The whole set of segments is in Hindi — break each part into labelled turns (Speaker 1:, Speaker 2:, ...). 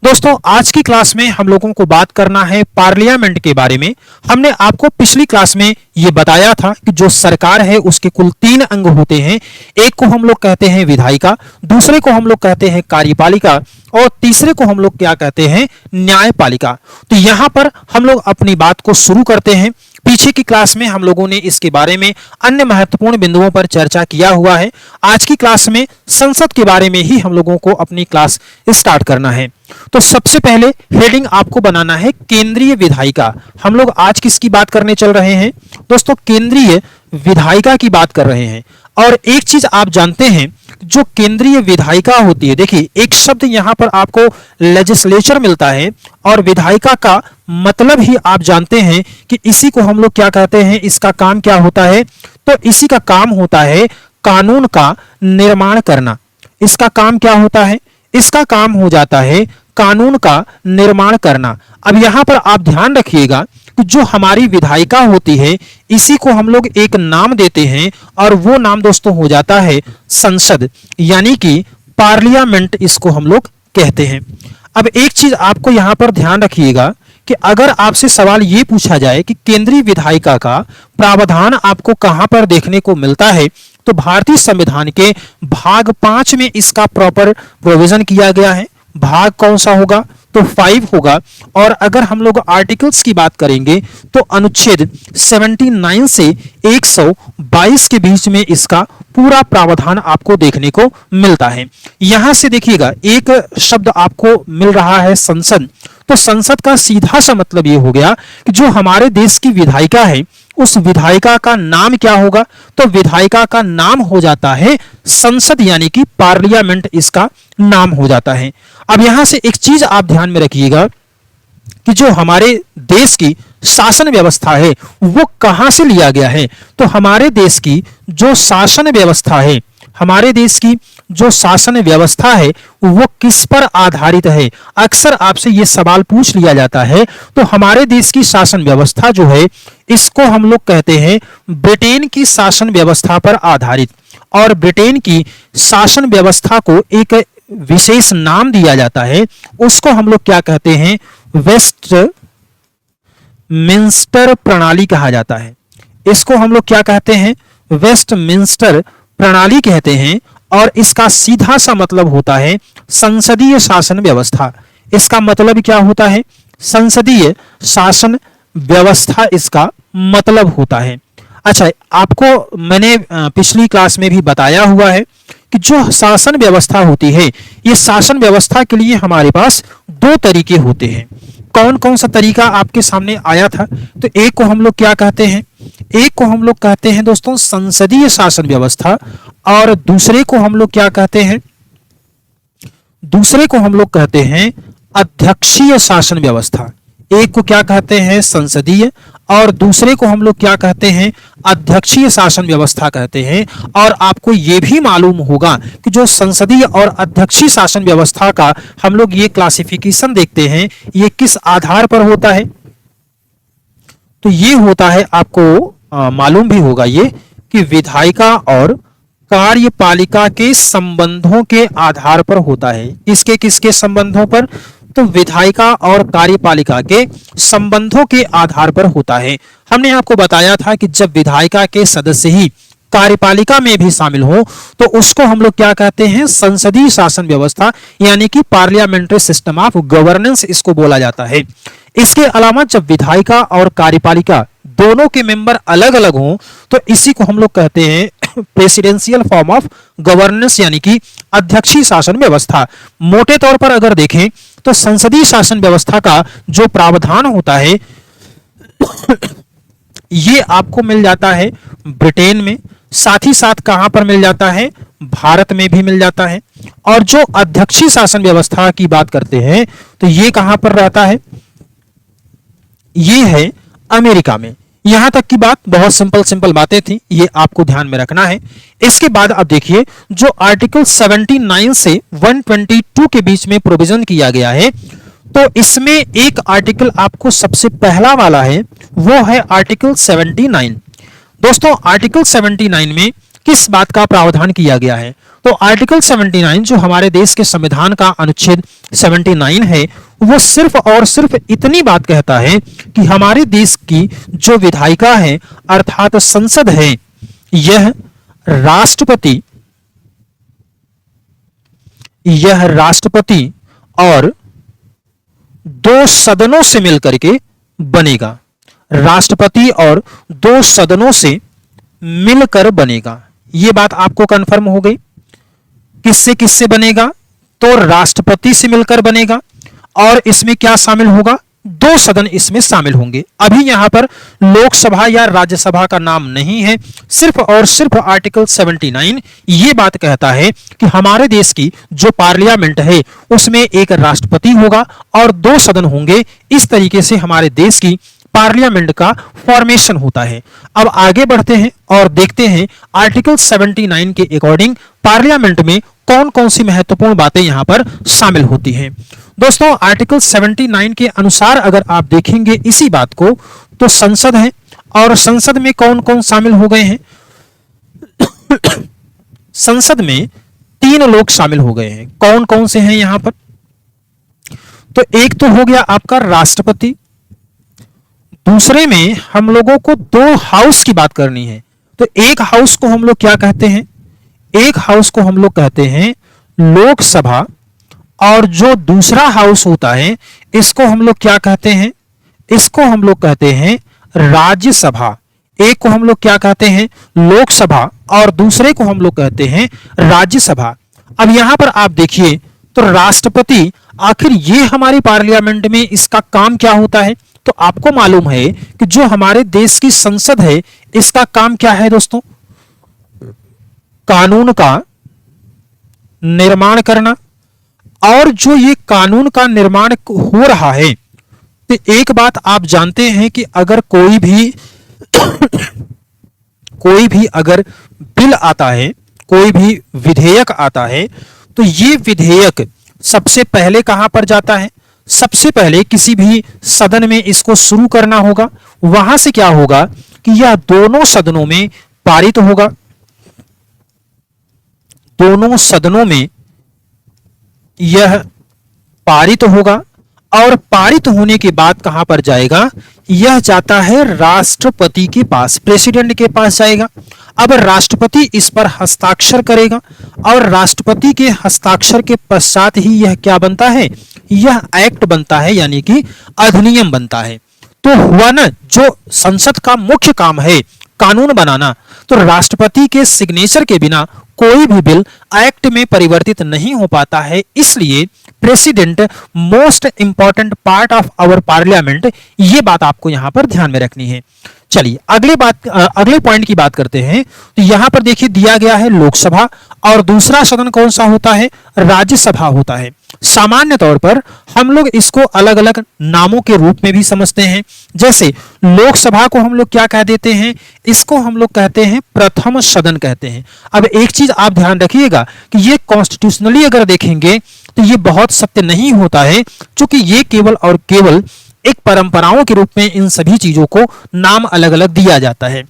Speaker 1: दोस्तों आज की क्लास में हम लोगों को बात करना है पार्लियामेंट के बारे में। हमने आपको पिछली क्लास में ये बताया था कि जो सरकार है उसके कुल 3 अंग होते हैं। एक को हम लोग कहते हैं विधायिका, दूसरे को हम लोग कहते हैं कार्यपालिका और तीसरे को हम लोग क्या कहते हैं, न्यायपालिका। तो यहां पर हम लोग अपनी बात को शुरू करते हैं। पीछे की क्लास में हम लोगों ने इसके बारे में अन्य महत्वपूर्ण बिंदुओं पर चर्चा किया हुआ है। आज की क्लास में संसद के बारे में ही हम लोगों को अपनी क्लास स्टार्ट करना है। तो सबसे पहले हेडिंग आपको बनाना है केंद्रीय विधायिका। हम लोग आज किसकी बात करने चल रहे हैं दोस्तों, केंद्रीय विधायिका की बात कर रहे हैं। और एक चीज आप जानते हैं, जो केंद्रीय विधायिका होती है, देखिए एक शब्द यहां पर आपको लेजिस्लेचर मिलता है और विधायिका का मतलब ही आप जानते हैं कि इसी को हम लोग क्या कहते हैं, इसका काम क्या होता है, तो इसी का काम होता है कानून का निर्माण करना। इसका काम क्या होता है, इसका काम हो जाता है कानून का निर्माण करना। अब यहां पर आप ध्यान रखिएगा कि जो हमारी विधायिका होती है इसी को हम लोग एक नाम देते हैं और वो नाम दोस्तों हो जाता है संसद, यानी कि पार्लियामेंट इसको हम लोग कहते हैं। अब एक चीज आपको यहां पर ध्यान रखिएगा कि अगर आपसे सवाल ये पूछा जाए कि केंद्रीय विधायिका का प्रावधान आपको कहां पर देखने को मिलता है, तो भारतीय संविधान के भाग 5 में इसका प्रॉपर प्रोविजन किया गया है। भाग कौन सा होगा, तो 5 होगा। और अगर हम लोग आर्टिकल्स की बात करेंगे तो अनुच्छेद 79 से 122 के बीच में इसका पूरा प्रावधान आपको देखने को मिलता है। यहां से देखिएगा एक शब्द आपको मिल रहा है संसद। तो संसद का सीधा सा मतलब ये हो गया कि जो हमारे देश की विधायिका है उस विधायिका का नाम क्या होगा, तो विधायिका का नाम हो जाता है संसद, यानी कि पार्लियामेंट इसका नाम हो जाता है। अब यहां से एक चीज आप ध्यान में रखिएगा कि जो हमारे देश की शासन व्यवस्था है वो कहां से लिया गया है, तो हमारे देश की जो शासन व्यवस्था है, हमारे देश की जो शासन व्यवस्था है वो किस पर आधारित है। अक्सर आपसे ये सवाल पूछ लिया जाता है। तो हमारे देश की शासन व्यवस्था जो है इसको हम लोग कहते हैं ब्रिटेन की शासन व्यवस्था पर आधारित। और ब्रिटेन की शासन व्यवस्था को एक विशेष नाम दिया जाता है, उसको हम लोग क्या कहते हैं, वेस्टमिंस्टर प्रणाली कहा जाता है। इसको हम लोग क्या कहते हैं, वेस्टमिंस्टर प्रणाली कहते हैं। और इसका सीधा सा मतलब होता है संसदीय शासन व्यवस्था। इसका मतलब क्या होता है, संसदीय शासन व्यवस्था इसका मतलब होता है। अच्छा, आपको मैंने पिछली क्लास में भी बताया हुआ है कि जो शासन व्यवस्था होती है, ये शासन व्यवस्था के लिए हमारे पास 2 तरीके होते हैं। कौन कौन सा तरीका आपके सामने आया था, तो एक को हम लोग क्या कहते हैं, एक को हम लोग कहते हैं दोस्तों संसदीय शासन व्यवस्था और दूसरे को हम लोग क्या कहते हैं, दूसरे को हम लोग कहते हैं अध्यक्षीय शासन व्यवस्था। एक को क्या कहते हैं, संसदीय, और दूसरे को हम लोग क्या कहते हैं, अध्यक्षीय शासन व्यवस्था कहते हैं। और आपको यह भी मालूम होगा कि जो संसदीय और अध्यक्षीय शासन व्यवस्था का हम लोग ये क्लासिफिकेशन देखते हैं, ये किस आधार पर होता है, तो ये होता है, आपको मालूम भी होगा ये कि विधायिका और कार्यपालिका के संबंधों के आधार पर होता है। किसके किसके संबंधों पर, तो विधायिका और कार्यपालिका के संबंधों के आधार पर होता है। हमने आपको बताया था कि जब विधायिका के सदस्य ही कार्यपालिका में भी शामिल हो तो उसको हम लोग क्या कहते हैं, संसदीय शासन व्यवस्था, यानी कि पार्लियामेंट्री सिस्टम ऑफ गवर्नेंस इसको बोला जाता है। इसके अलावा जब विधायिका और कार्यपालिका दोनों के मेंबर अलग अलग हों तो इसी को हम लोग कहते हैं प्रेसिडेंशियल फॉर्म ऑफ गवर्नेंस, यानी कि अध्यक्षीय शासन व्यवस्था। मोटे तौर पर अगर देखें तो संसदीय शासन व्यवस्था का जो प्रावधान होता है ये आपको मिल जाता है ब्रिटेन में, साथ ही साथ कहां पर मिल जाता है, भारत में भी मिल जाता है। और जो अध्यक्षीय शासन व्यवस्था की बात करते हैं तो ये कहां पर रहता है, ये है अमेरिका में। यहां तक की बात बहुत सिंपल बातें थी, ये आपको ध्यान में रखना है। इसके बाद अब देखिए जो आर्टिकल 79 से 122 के बीच में प्रोविजन किया गया है, तो इसमें एक आर्टिकल आपको सबसे पहला वाला है, वो है आर्टिकल 79। दोस्तों आर्टिकल 79 में किस बात का प्रावधान किया गया है, तो आर्टिकल 79 जो हमारे देश के संविधान का अनुच्छेद 79 है, वो सिर्फ और सिर्फ इतनी बात कहता है कि हमारे देश की जो विधायिका है अर्थात संसद है, यह राष्ट्रपति और दो सदनों से मिलकर के बनेगा। राष्ट्रपति और दो सदनों से मिलकर बनेगा। यह बात आपको कंफर्म हो गई। किससे किससे बनेगा? तो राष्ट्रपति से मिलकर बनेगा और इसमें क्या शामिल होगा? दो सदन इसमें शामिल होंगे। अभी यहां पर लोकसभा या राज्यसभा का नाम नहीं है, सिर्फ और सिर्फ आर्टिकल 79 ये बात कहता है कि हमारे देश की जो पार्लियामेंट है उसमें एक राष्ट्रपति होगा और दो सदन होंगे। इस तरीके से हमारे देश की पार्लियामेंट का फॉर्मेशन होता है। अब आगे बढ़ते हैं और देखते हैं आर्टिकल 79 के अकॉर्डिंग पार्लियामेंट में कौन कौन सी महत्वपूर्ण बातें यहां पर शामिल होती हैं। दोस्तों, आर्टिकल 79 के अनुसार अगर आप देखेंगे इसी बात को, तो संसद है और संसद में कौन कौन शामिल हो गए हैं? संसद में 3 लोग शामिल हो गए हैं। कौन कौन से हैं यहां पर? तो एक तो हो गया आपका राष्ट्रपति, दूसरे में हम लोगों को 2 हाउस की बात करनी है। तो एक हाउस को हम लोग क्या कहते हैं? एक हाउस को हम लोग कहते हैं लोकसभा और जो दूसरा हाउस होता है इसको हम लोग क्या कहते हैं? इसको हम लोग कहते हैं राज्यसभा। एक को हम लोग क्या कहते हैं? लोकसभा और दूसरे को हम लोग कहते हैं राज्यसभा। अब यहां पर आप देखिए तो राष्ट्रपति, आखिर ये हमारी पार्लियामेंट में इसका काम क्या होता है? तो आपको मालूम है कि जो हमारे देश की संसद है इसका काम क्या है दोस्तों? कानून का निर्माण करना। और जो ये कानून का निर्माण हो रहा है, तो एक बात आप जानते हैं कि अगर कोई भी अगर बिल आता है, कोई भी विधेयक आता है, तो ये विधेयक सबसे पहले कहां पर जाता है? सबसे पहले किसी भी सदन में इसको शुरू करना होगा। वहां से क्या होगा कि यह दोनों सदनों में पारित होगा। दोनों सदनों में यह पारित होगा और पारित होने के बाद कहां पर जाएगा? यह जाता है राष्ट्रपति के पास, प्रेसिडेंट के पास जाएगा। अब राष्ट्रपति इस पर हस्ताक्षर करेगा और राष्ट्रपति के हस्ताक्षर के पश्चात ही यह क्या बनता है? यह एक्ट बनता है, यानी कि अधिनियम बनता है। तो हुआ ना, जो संसद का मुख्य काम है कानून बनाना, तो राष्ट्रपति के सिग्नेचर के बिना कोई भी बिल एक्ट में परिवर्तित नहीं हो पाता है। इसलिए president most important part of our parliament, ये बात आपको यहां पर ध्यान में रखनी है। चलिए अगले पॉइंट की बात करते हैं। तो यहां पर देखिए दिया गया है लोकसभा और दूसरा सदन कौन सा होता है? राज्यसभा होता है। सामान्य तौर पर हम लोग इसको अलग अलग नामों के रूप में भी समझते हैं। जैसे लोकसभा को हम लोग क्या कह देते हैं? इसको हम लोग कहते हैं प्रथम सदन कहते हैं। अब एक चीज आप ध्यान रखिएगा कि ये कॉन्स्टिट्यूशनली अगर देखेंगे तो ये बहुत सत्य नहीं होता है, क्योंकि ये केवल और केवल एक परंपराओं के रूप में इन सभी चीजों को नाम अलग अलग दिया जाता है।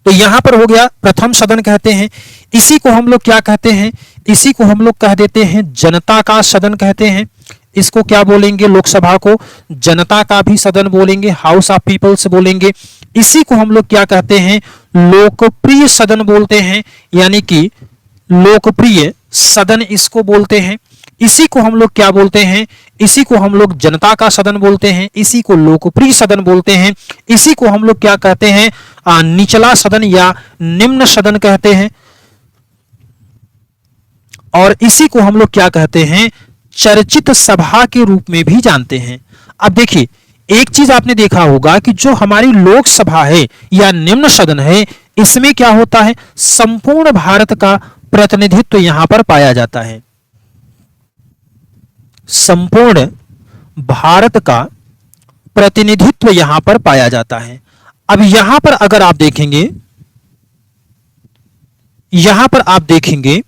Speaker 1: तो यहां पर हो गया प्रथम सदन कहते हैं। इसी को हम लोग क्या कहते हैं? इसी को हम लोग कह देते हैं जनता का सदन कहते हैं। इसको क्या बोलेंगे? लोकसभा को जनता का भी सदन बोलेंगे, हाउस ऑफ पीपल्स बोलेंगे। इसी को हम लोग क्या कहते हैं? लोकप्रिय सदन बोलते हैं, यानी कि लोकप्रिय सदन इसको बोलते हैं। इसी को हम लोग क्या बोलते हैं? इसी को हम लोग जनता का सदन बोलते हैं। इसी को लोकप्रिय सदन बोलते हैं। इसी को हम लोग क्या कहते हैं? निचला सदन या निम्न सदन कहते हैं। और इसी को हम लोग क्या कहते हैं? चर्चित सभा के रूप में भी जानते हैं। अब देखिए एक चीज आपने देखा होगा कि जो हमारी लोकसभा है या निम्न सदन है, इसमें क्या होता है? संपूर्ण भारत का प्रतिनिधित्व यहां पर पाया जाता है। संपूर्ण भारत का प्रतिनिधित्व यहां पर पाया जाता है। अब यहां पर अगर आप देखेंगे, यहां पर आप देखेंगे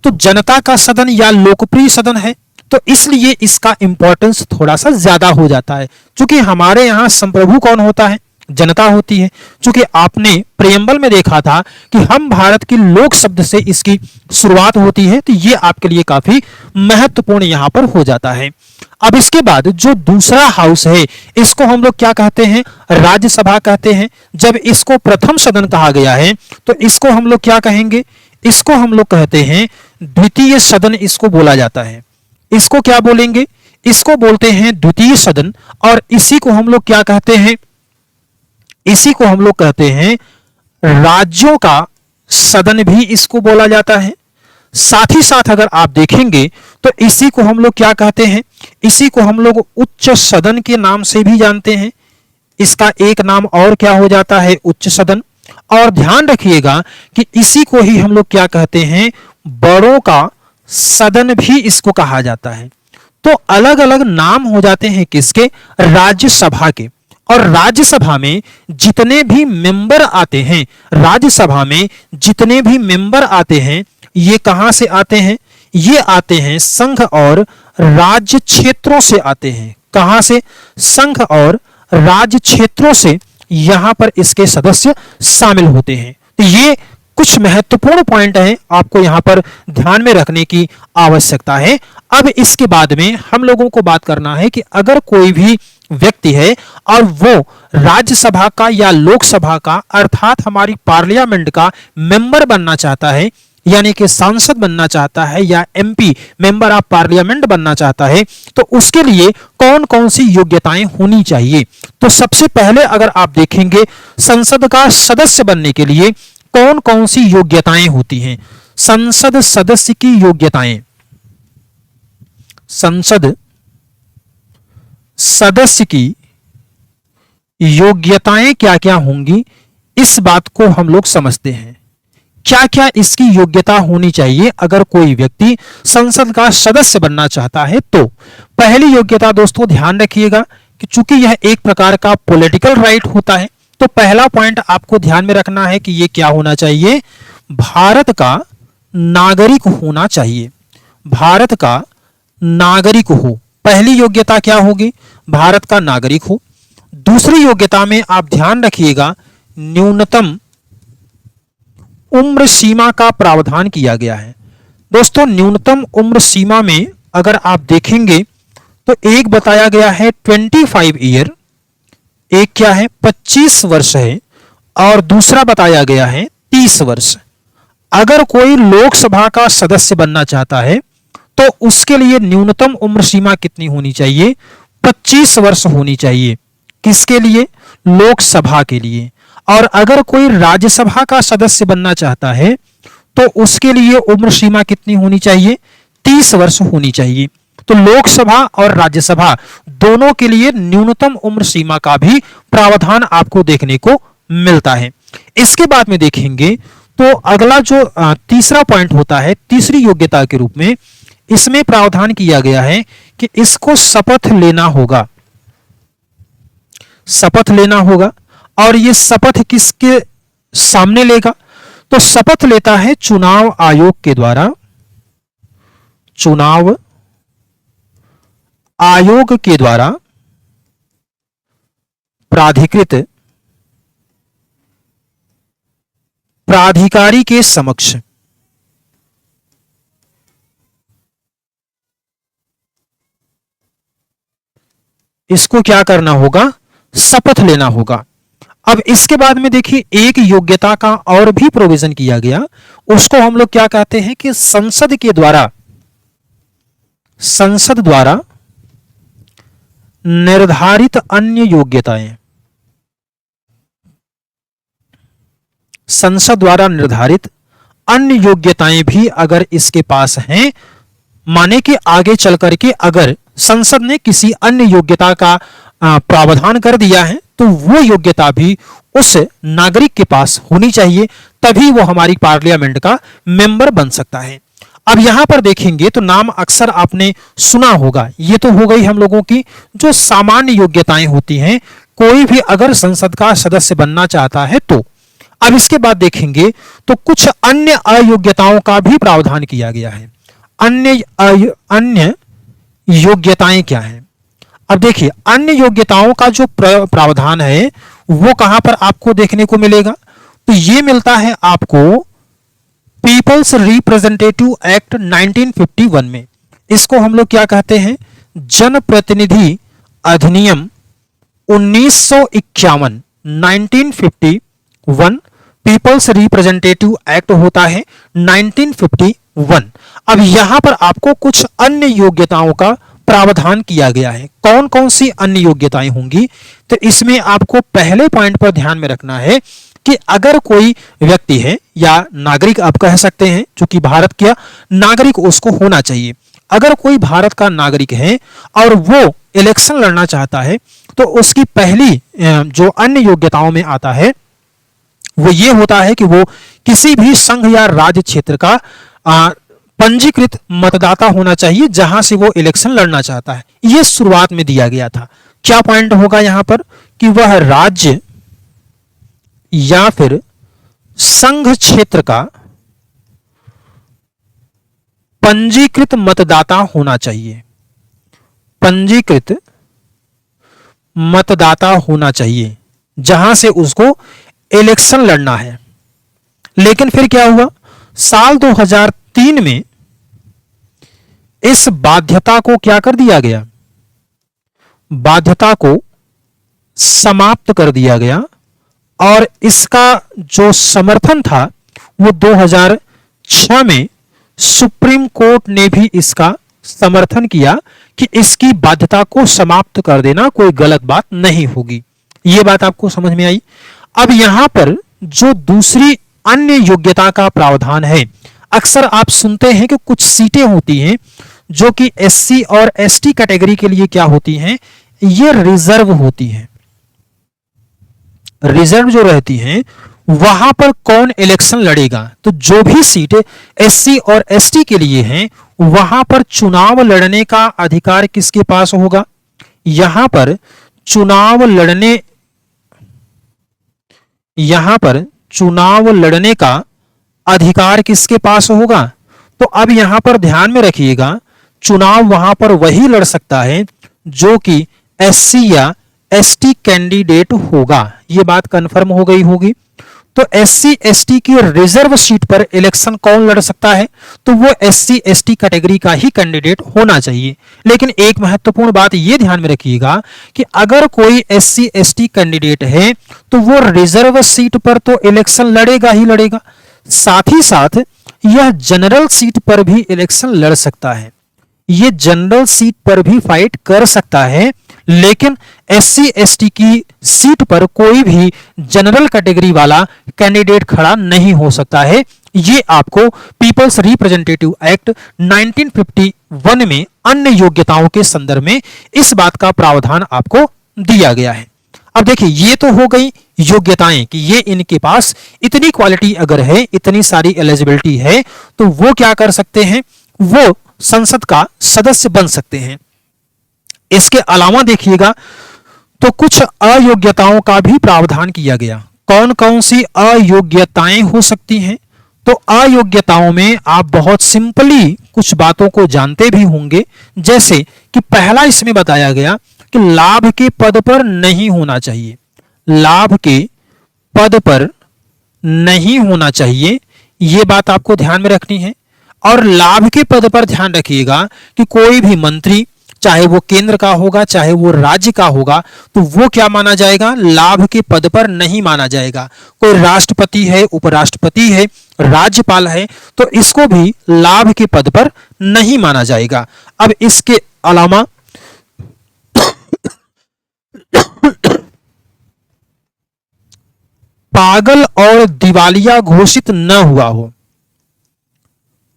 Speaker 1: तो जनता का सदन या लोकप्रिय सदन है, तो इसलिए इसका इंपॉर्टेंस थोड़ा सा ज्यादा हो जाता है। क्योंकि हमारे यहां संप्रभु कौन होता है? जनता होती है। चूंकि आपने प्रेम्बल में देखा था कि हम भारत के लोक शब्द से इसकी शुरुआत होती है, तो ये आपके लिए काफी महत्वपूर्ण यहां पर हो जाता है। अब इसके बाद जो दूसरा हाउस है, इसको हम लोग क्या कहते हैं? राज्यसभा कहते हैं। जब इसको प्रथम सदन कहा गया है तो इसको हम लोग क्या कहेंगे? इसको हम लोग कहते हैं द्वितीय सदन, इसको बोला जाता है। इसको क्या बोलेंगे? इसको बोलते हैं द्वितीय सदन। और इसी को हम लोग क्या कहते हैं? इसी को हम लोग कहते हैं राज्यों का सदन भी इसको बोला जाता है। साथ ही साथ अगर आप देखेंगे तो इसी को हम लोग क्या कहते हैं? इसी को हम लोग उच्च सदन के नाम से भी जानते हैं। इसका एक नाम और क्या हो जाता है? उच्च सदन। और ध्यान रखिएगा कि इसी को ही हम लोग क्या कहते हैं? बड़ों का सदन भी इसको कहा जाता है। तो अलग अलग नाम हो जाते हैं किसके? राज्यसभा के। और राज्यसभा में जितने भी मेंबर आते हैं, राज्यसभा में जितने भी मेंबर आते हैं, ये कहां से आते हैं? ये आते हैं संघ और राज्य क्षेत्रों से आते हैं। कहां से? संघ और राज्य क्षेत्रों से यहां पर इसके सदस्य शामिल होते हैं। तो ये कुछ महत्वपूर्ण पॉइंट हैं, आपको यहां पर ध्यान में रखने की आवश्यकता है। अब इसके बाद में हम लोगों को बात करना है कि अगर कोई भी व्यक्ति है और वो राज्यसभा का या लोकसभा का अर्थात हमारी पार्लियामेंट का मेंबर बनना चाहता है, यानी कि सांसद बनना चाहता है या एमपी मेंबर ऑफ पार्लियामेंट बनना चाहता है, तो उसके लिए कौन कौन सी योग्यताएं होनी चाहिए? तो सबसे पहले अगर आप देखेंगे संसद का सदस्य बनने के लिए कौन कौन सी योग्यताएं होती हैं? संसद सदस्य की योग्यताएं, संसद सदस्य की योग्यताएं क्या क्या होंगी, इस बात को हम लोग समझते हैं। क्या क्या इसकी योग्यता होनी चाहिए अगर कोई व्यक्ति संसद का सदस्य बनना चाहता है? तो पहली योग्यता दोस्तों ध्यान रखिएगा कि चूंकि यह एक प्रकार का पॉलिटिकल राइट होता है, तो पहला पॉइंट आपको ध्यान में रखना है कि यह क्या होना चाहिए? भारत का नागरिक होना चाहिए। भारत का नागरिक हो, पहली योग्यता क्या होगी? भारत का नागरिक हो। दूसरी योग्यता में आप ध्यान रखिएगा न्यूनतम उम्र सीमा का प्रावधान किया गया है। दोस्तों न्यूनतम उम्र सीमा में अगर आप देखेंगे तो एक बताया गया है 25 ईयर, एक क्या है 25 वर्ष है, और दूसरा बताया गया है 30 वर्ष। अगर कोई लोकसभा का सदस्य बनना चाहता है तो उसके लिए न्यूनतम उम्र सीमा कितनी होनी चाहिए? 25 वर्ष होनी चाहिए। किसके लिए? लोकसभा के लिए। और अगर कोई राज्यसभा का सदस्य बनना चाहता है तो उसके लिए उम्र सीमा कितनी होनी चाहिए? 30 वर्ष होनी चाहिए। तो लोकसभा और राज्यसभा दोनों के लिए न्यूनतम उम्र सीमा का भी प्रावधान आपको देखने को मिलता है। इसके बाद में देखेंगे तो अगला जो तीसरा पॉइंट होता है, तीसरी योग्यता के रूप में इसमें प्रावधान किया गया है कि इसको शपथ लेना होगा। शपथ लेना होगा। और ये शपथ किसके सामने लेगा? तो शपथ लेता है चुनाव आयोग के द्वारा। चुनाव आयोग के द्वारा प्राधिकृत प्राधिकारी के समक्ष। इसको क्या करना होगा? शपथ लेना होगा। अब इसके बाद में देखिए एक योग्यता का और भी प्रोविजन किया गया, उसको हम लोग क्या कहते हैं कि संसद के द्वारा, संसद द्वारा निर्धारित अन्य योग्यताएं। संसद द्वारा निर्धारित अन्य योग्यताएं भी अगर इसके पास हैं, माने कि आगे चल करके अगर संसद ने किसी अन्य योग्यता का प्रावधान कर दिया है तो वो योग्यता भी उस नागरिक के पास होनी चाहिए, तभी वो हमारी पार्लियामेंट का मेंबर बन सकता है। अब यहां पर देखेंगे तो नाम अक्सर आपने सुना होगा। ये तो हो गई हम लोगों की जो सामान्य योग्यताएं होती हैं, कोई भी अगर संसद का सदस्य बनना चाहता है तो। अब इसके बाद देखेंगे तो कुछ अन्य अयोग्यताओं का भी प्रावधान किया गया है। अन्य योग्यताएं क्या हैं? अब देखिए अन्य योग्यताओं का जो प्रावधान है वो कहां पर आपको देखने को मिलेगा, तो ये मिलता है आपको पीपल्स रिप्रेजेंटेटिव एक्ट 1951 में। इसको हम लोग क्या कहते हैं, जनप्रतिनिधि अधिनियम 1951 1951 पीपल्स रिप्रेजेंटेटिव एक्ट होता है 1951। अब यहां पर आपको कुछ अन्य योग्यताओं का प्रावधान किया गया है। कौन कौन सी अन्य योग्यताएं होंगी, तो इसमें आपको पहले पॉइंट पर ध्यान में रखना है कि अगर कोई व्यक्ति है या नागरिक आप कह सकते हैं, जो कि भारत का नागरिक उसको होना चाहिए। अगर कोई भारत का नागरिक है और वो इलेक्शन लड़ना चाहता है तो उसकी पहली जो अन्य योग्यताओं में आता है वो ये होता है कि वो किसी भी संघ या राज्य क्षेत्र का पंजीकृत मतदाता होना चाहिए जहां से वो इलेक्शन लड़ना चाहता है। ये शुरुआत में दिया गया था। क्या पॉइंट होगा यहां पर कि वह राज्य या फिर संघ क्षेत्र का पंजीकृत मतदाता होना चाहिए, पंजीकृत मतदाता होना चाहिए जहां से उसको इलेक्शन लड़ना है। लेकिन फिर क्या हुआ, साल 2003 में इस बाध्यता को क्या कर दिया गया, बाध्यता को समाप्त कर दिया गया और इसका जो समर्थन था वो 2006 में सुप्रीम कोर्ट ने भी इसका समर्थन किया कि इसकी बाध्यता को समाप्त कर देना कोई गलत बात नहीं होगी। यह बात आपको समझ में आई। अब यहां पर जो दूसरी अन्य योग्यता का प्रावधान है, अक्सर आप सुनते हैं कि कुछ सीटें होती हैं जो कि एससी और एसटी कैटेगरी के लिए क्या होती हैं, ये रिजर्व होती हैं। रिजर्व जो रहती हैं वहां पर कौन इलेक्शन लड़ेगा, तो जो भी सीटें एससी और एसटी के लिए हैं वहां पर चुनाव लड़ने का अधिकार किसके पास होगा, यहां पर चुनाव लड़ने का अधिकार किसके पास होगा। तो अब यहां पर ध्यान में रखिएगा, चुनाव वहां पर वही लड़ सकता है जो कि एससी या एसटी कैंडिडेट होगा। यह बात कंफर्म हो गई होगी। तो एससी एसटी की रिजर्व सीट पर इलेक्शन कौन लड़ सकता है, तो वो एससी एसटी कैटेगरी का ही कैंडिडेट होना चाहिए। लेकिन एक महत्वपूर्ण बात ये ध्यान में रखिएगा कि अगर कोई एससी एसटी कैंडिडेट है तो वो रिजर्व सीट पर तो इलेक्शन लड़ेगा ही लड़ेगा, साथ ही साथ यह जनरल सीट पर भी इलेक्शन लड़ सकता है, ये जनरल सीट पर भी फाइट कर सकता है। लेकिन एससी एसटी की सीट पर कोई भी जनरल कैटेगरी वाला कैंडिडेट खड़ा नहीं हो सकता है। ये आपको पीपल्स रिप्रेजेंटेटिव एक्ट 1951 में अन्य योग्यताओं के संदर्भ में इस बात का प्रावधान आपको दिया गया है। अब देखिए ये तो हो गई योग्यताएं कि ये इनके पास इतनी क्वालिटी अगर है, इतनी सारी एलिजिबिलिटी है तो वो क्या कर सकते हैं, वो संसद का सदस्य बन सकते हैं। इसके अलावा देखिएगा तो कुछ अयोग्यताओं का भी प्रावधान किया गया। कौन कौन सी अयोग्यताएं हो सकती हैं, तो अयोग्यताओं में आप बहुत सिंपली कुछ बातों को जानते भी होंगे, जैसे कि पहला इसमें बताया गया कि लाभ के पद पर नहीं होना चाहिए, लाभ के पद पर नहीं होना चाहिए, यह बात आपको ध्यान में रखनी है। और लाभ के पद पर ध्यान रखिएगा कि कोई भी मंत्री, चाहे वो केंद्र का होगा चाहे वो राज्य का होगा, तो वो क्या माना जाएगा, लाभ के पद पर नहीं माना जाएगा। कोई राष्ट्रपति है, उपराष्ट्रपति है, राज्यपाल है, तो इसको भी लाभ के पद पर नहीं माना जाएगा। अब इसके अलावा पागल और दिवालिया घोषित न हुआ हो,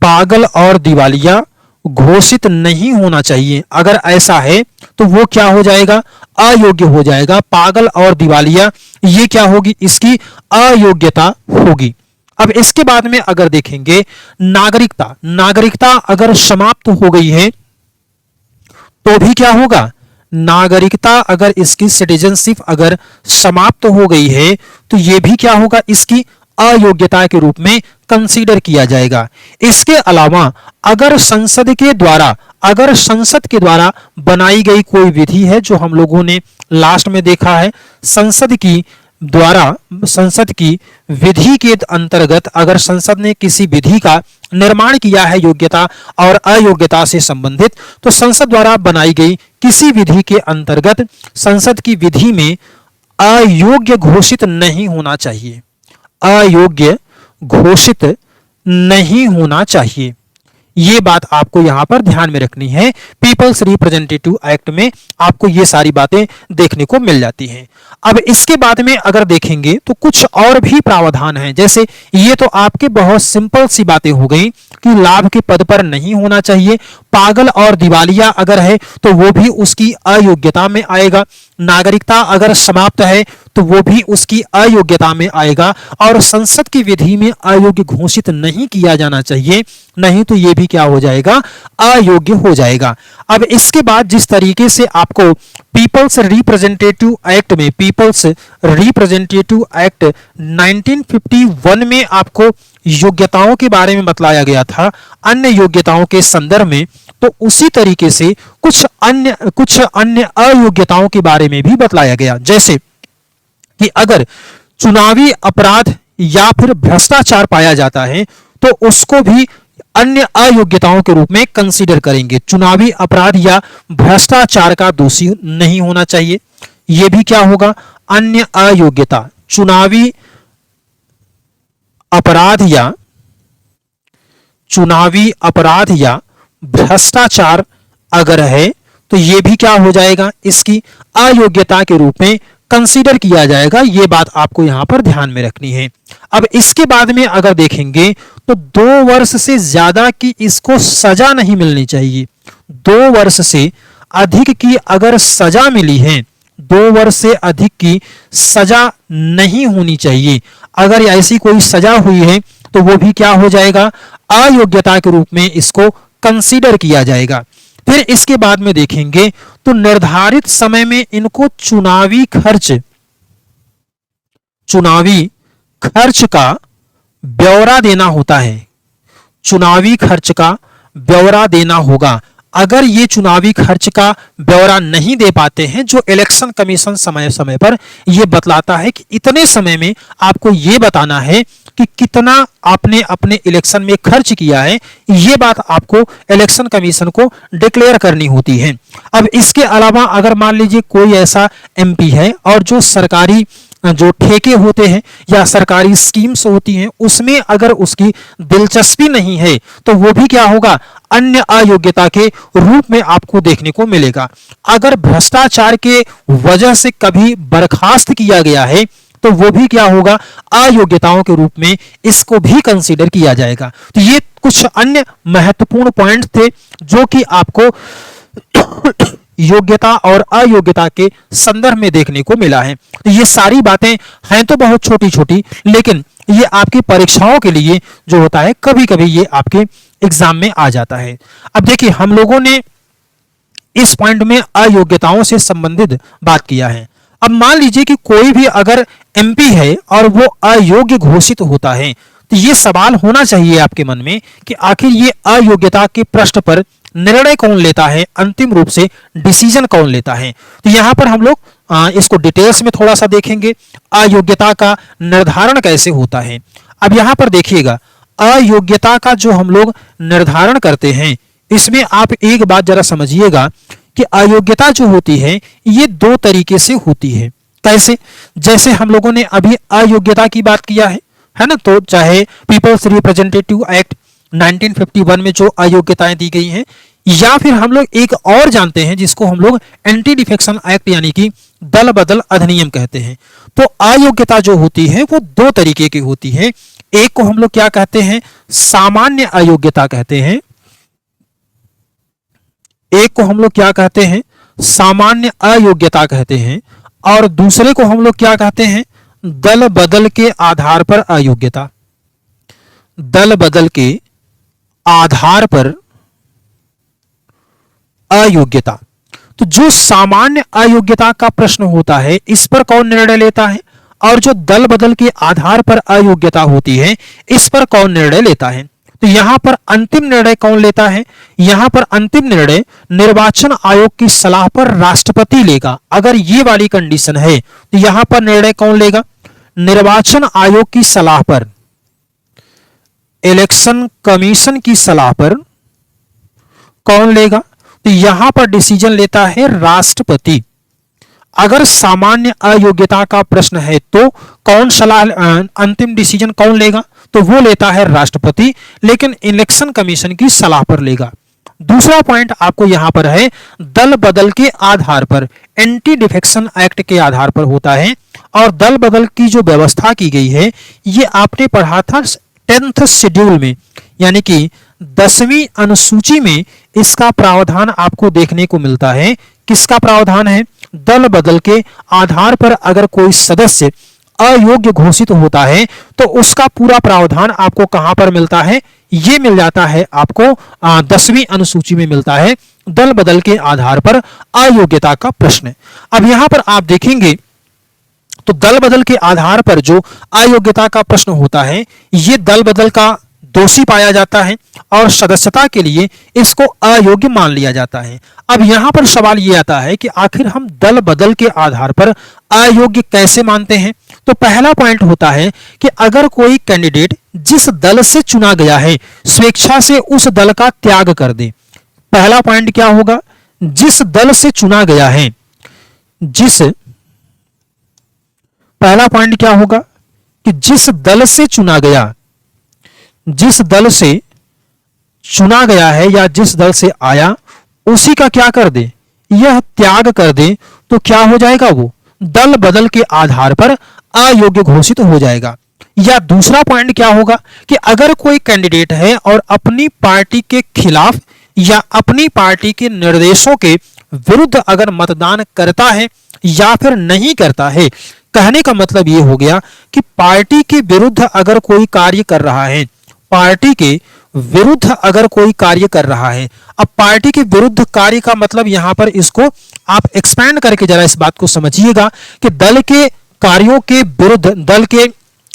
Speaker 1: पागल और दिवालिया घोषित नहीं होना चाहिए। अगर ऐसा है तो वो क्या हो जाएगा, अयोग्य हो जाएगा। पागल और दिवालिया ये क्या होगी, इसकी अयोग्यता होगी। अब इसके बाद में अगर देखेंगे नागरिकता, नागरिकता अगर समाप्त हो गई है तो भी क्या होगा, नागरिकता अगर इसकी सिटीजनशिप अगर समाप्त हो गई है तो ये भी क्या होगा, इसकी अयोग्यता के रूप में कंसीडर किया जाएगा। इसके अलावा अगर संसद के द्वारा अगर संसद के द्वारा बनाई गई कोई विधि है, जो हम लोगों ने लास्ट में देखा है, संसद की विधि के अंतर्गत अगर संसद ने किसी विधि का निर्माण किया है योग्यता और अयोग्यता से संबंधित, तो संसद द्वारा बनाई गई किसी विधि के अंतर्गत संसद की विधि में अयोग्य घोषित नहीं होना चाहिए, अयोग्य घोषित नहीं होना चाहिए। ये बात आपको यहां पर ध्यान में रखनी है। पीपल्स रिप्रेजेंटेटिव एक्ट में आपको ये सारी बातें देखने को मिल जाती हैं। अब इसके बाद में अगर देखेंगे तो कुछ और भी प्रावधान हैं, जैसे ये तो आपके बहुत सिंपल सी बातें हो गई कि लाभ के पद पर नहीं होना चाहिए, पागल और दिवालिया अगर है तो वो भी उसकी अयोग्यता में आएगा, नागरिकता अगर समाप्त है तो वो भी उसकी अयोग्यता में आएगा, और संसद की विधि में अयोग्य घोषित नहीं किया जाना चाहिए, नहीं तो ये भी क्या हो जाएगा, अयोग्य हो जाएगा। अब इसके बाद जिस तरीके से आपको पीपल्स रिप्रेजेंटेटिव एक्ट में, पीपल्स रिप्रेजेंटेटिव एक्ट 1951 में आपको योग्यताओं के बारे में बतलाया गया था अन्य योग्यताओं के संदर्भ में, तो उसी तरीके से कुछ अन्य अयोग्यताओं के बारे में भी बतलाया गया, जैसे कि अगर चुनावी अपराध या फिर भ्रष्टाचार पाया जाता है तो उसको भी अन्य अयोग्यताओं के रूप में कंसीडर करेंगे। चुनावी अपराध या भ्रष्टाचार का दोषी नहीं होना चाहिए, यह भी क्या होगा, अन्य अयोग्यता। चुनावी अपराध या भ्रष्टाचार अगर है तो यह भी क्या हो जाएगा, इसकी अयोग्यता के रूप में कंसीडर किया जाएगा। यह बात आपको यहां पर ध्यान में रखनी है। अब इसके बाद में अगर देखेंगे तो 2 वर्ष से ज्यादा की इसको सजा नहीं मिलनी चाहिए। 2 वर्ष से अधिक की अगर सजा मिली है, 2 वर्ष से अधिक की सजा नहीं होनी चाहिए। अगर ऐसी कोई सजा हुई है तो वो भी क्या हो जाएगा, अयोग्यता के रूप में इसको कंसीडर किया जाएगा। फिर इसके बाद में देखेंगे तो निर्धारित समय में इनको चुनावी खर्च का ब्यौरा देना होता है, चुनावी खर्च का ब्यौरा देना होगा। अगर ये चुनावी खर्च का ब्यौरा नहीं दे पाते हैं, जो इलेक्शन कमीशन समय समय पर यह बतलाता है कि इतने समय में आपको ये बताना है कि कितना आपने अपने इलेक्शन में खर्च किया है, ये बात आपको इलेक्शन कमीशन को डिक्लेयर करनी होती है। अब इसके अलावा अगर मान लीजिए कोई ऐसा एमपी है और जो सरकारी जो ठेके होते हैं या सरकारी स्कीम्स होती हैं उसमें अगर उसकी दिलचस्पी नहीं है तो वो भी क्या होगा, अन्य अयोग्यता के रूप में आपको देखने को मिलेगा। अगर भ्रष्टाचार के वजह से कभी बर्खास्त किया गया है तो वो भी क्या होगा, अयोग्यताओं के रूप में इसको भी कंसीडर किया जाएगा। तो ये कुछ अन्य महत्वपूर्ण पॉइंट थे जो कि आपको योग्यता और अयोग्यता के संदर्भ में देखने को मिला है। तो ये सारी बातें हैं तो बहुत छोटी छोटी, लेकिन ये आपकी परीक्षाओं के लिए जो होता है कभी कभी ये आपके एग्जाम में आ जाता है। अब देखिए हम लोगों ने इस पॉइंट में अयोग्यताओं से संबंधित बात किया है। अब मान लीजिए कि कोई भी अगर एमपी है और वो अयोग्य घोषित होता है तो ये सवाल होना चाहिए आपके मन में कि आखिर ये अयोग्यता के प्रश्न पर निर्णय कौन लेता है, अंतिम रूप से डिसीजन कौन लेता है। तो यहां पर हम लोग इसको डिटेल्स में थोड़ा सा देखेंगे, अयोग्यता का निर्धारण कैसे होता है। अब यहां पर देखिएगा अयोग्यता का जो हम लोग निर्धारण करते हैं, इसमें आप एक बात जरा समझिएगा कि अयोग्यता जो होती है ये 2 तरीके से होती है। कैसे, जैसे हम लोगों ने अभी अयोग्यता की बात किया है ना, तो चाहे पीपल्स रिप्रेजेंटेटिव एक्ट 1951 में जो अयोग्यताएं दी गई हैं, या फिर हम लोग एक और जानते हैं जिसको हम लोग एंटी डिफेक्शन एक्ट यानी कि दल बदल अधिनियम कहते हैं। तो अयोग्यता जो होती है वो 2 तरीके की होती है। एक को हम लोग क्या कहते हैं, सामान्य अयोग्यता कहते हैं, एक को हम लोग क्या कहते हैं, सामान्य अयोग्यता कहते हैं, और दूसरे को हम लोग क्या कहते हैं, दल बदल के आधार पर अयोग्यता। दल बदल के आधार पर अयोग्यता। तो जो सामान्य अयोग्यता का प्रश्न होता है इस पर कौन निर्णय लेता है, और जो दल बदल के आधार पर अयोग्यता होती है इस पर कौन निर्णय लेता है। तो यहां पर अंतिम निर्णय कौन लेता है? यहां पर अंतिम निर्णय निर्वाचन आयोग की सलाह पर राष्ट्रपति लेगा। अगर ये वाली कंडीशन है तो यहां पर निर्णय कौन लेगा? निर्वाचन आयोग की सलाह पर, इलेक्शन कमीशन की सलाह पर कौन लेगा? तो यहां पर डिसीजन लेता है राष्ट्रपति। अगर सामान्य अयोग्यता का प्रश्न है तो कौन सलाह, अंतिम डिसीजन कौन लेगा? तो वो लेता है राष्ट्रपति, लेकिन इलेक्शन कमीशन की सलाह पर लेगा। दूसरा पॉइंट आपको यहां पर है, दल बदल के आधार पर, एंटी डिफेक्शन एक्ट के आधार पर होता है। और दल बदल की जो व्यवस्था की गई है ये आपने पढ़ा था 10th शेड्यूल में, यानी कि 10वीं अनुसूची में इसका प्रावधान आपको देखने को मिलता है। किसका प्रावधान है? दल बदल के आधार पर अगर कोई सदस्य अयोग्य घोषित होता है तो उसका पूरा प्रावधान आपको कहां पर मिलता है? ये मिल जाता है आपको 10वीं अनुसूची में मिलता है, दल बदल के आधार पर अयोग्यता का प्रश्न। अब यहां पर आप देखेंगे तो दल बदल के आधार पर जो अयोग्यता का प्रश्न होता है ये दल बदल का दोषी पाया जाता है और सदस्यता के लिए इसको अयोग्य मान लिया जाता है। अब यहां पर सवाल ये आता है कि आखिर हम दल बदल के आधार पर अयोग्य कैसे मानते हैं? तो पहला पॉइंट होता है कि अगर कोई कैंडिडेट जिस दल से चुना गया है स्वेच्छा से उस दल का त्याग कर दे। पहला पॉइंट क्या होगा? जिस दल से चुना गया है, पहला पॉइंट क्या होगा कि जिस दल से चुना गया है या जिस दल से आया उसी का क्या कर दे? यह त्याग कर दे तो क्या हो जाएगा? वो दल बदल के आधार पर अयोग्य घोषित हो जाएगा। या दूसरा पॉइंट क्या होगा कि अगर कोई कैंडिडेट है और अपनी पार्टी के खिलाफ या अपनी पार्टी के निर्देशों के विरुद्ध अगर मतदान करता है या फिर नहीं करता है, कहने का मतलब ये हो गया कि पार्टी के विरुद्ध अगर कोई कार्य कर रहा है, पार्टी के विरुद्ध अगर कोई कार्य कर रहा है। अब पार्टी के विरुद्ध कार्य का मतलब यहां पर इसको आप एक्सपैंड करके जरा इस बात को समझिएगा कि दल के कार्यों के विरुद्ध, दल के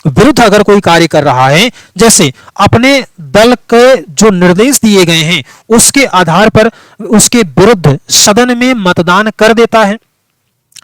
Speaker 1: विरुद्ध अगर कोई कार्य कर रहा है, जैसे अपने दल के जो निर्देश दिए गए हैं उसके आधार पर उसके विरुद्ध सदन में मतदान कर देता है